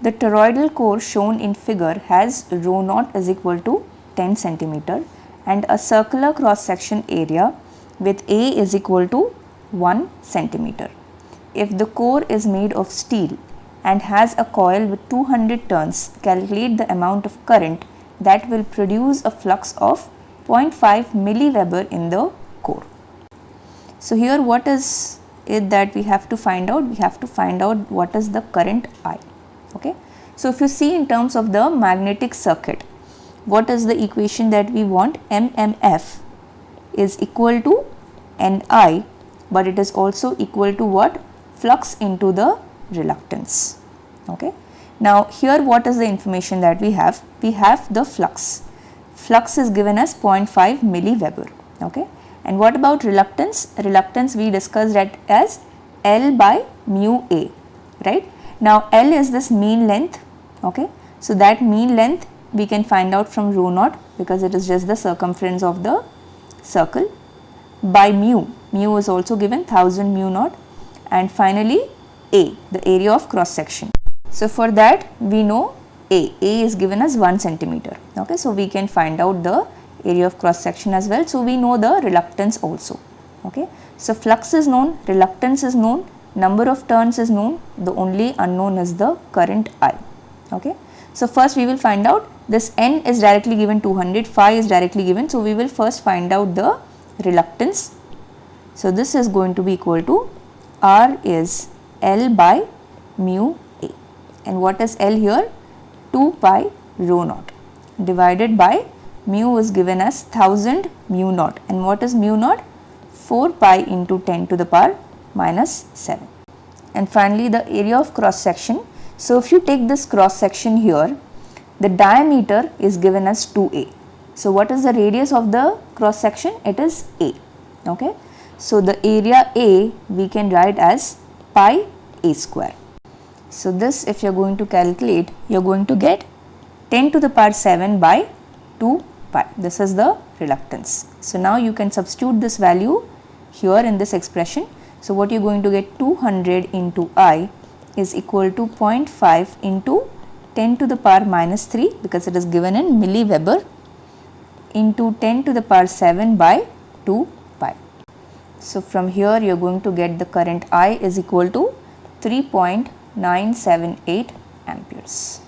The toroidal core shown in figure has rho naught is equal to 10 centimeter and a circular cross section area with A is equal to 1 centimeter. If the core is made of steel and has a coil with 200 turns, calculate the amount of current that will produce a flux of 0.5 milliweber in the core. So here what is it that we have to find out? We have to find out what is the current I. Okay. So if you see in terms of the magnetic circuit, what is the equation that we want? MMF is equal to Ni, but it is also equal to what? Flux into the reluctance. Okay. Now here what is the information that we have? We have the flux. Flux is given as 0.5 milliweber. Okay. And what about reluctance? Reluctance we discussed that as L by mu A, right? Now L is this mean length. Okay. So that mean length we can find out from rho naught because it is just the circumference of the circle, by mu. Mu is also given 1000 mu naught, and finally A, the area of cross section. So for that we know A is given as 1 centimeter. Okay, so we can find out the area of cross section as well. So we know the reluctance also. Okay, so flux is known, reluctance is known, number of turns is known, the only unknown is the current I. Okay, so first we will find out this N is directly given 200, phi is directly given. So we will first find out the reluctance. So this is going to be equal to R is L by mu A, and what is L here? 2 pi rho naught divided by mu is given as 1000 mu naught, and what is mu naught? 4 pi into 10 to the power minus 7. And finally the area of cross section. So if you take this cross section here, the diameter is given as 2a. So what is the radius of the cross section? It is a. Okay. So the area A we can write as pi a square. So this, if you are going to calculate, you are going to get 10 to the power 7 by 2 pi. This is the reluctance. So now you can substitute this value here in this expression. So what you are going to get? 200 into I is equal to 0.5 into 10 to the power minus 3, because it is given in milliweber, into 10 to the power 7 by 2 pi. So from here you are going to get the current I is equal to 3.978 amperes.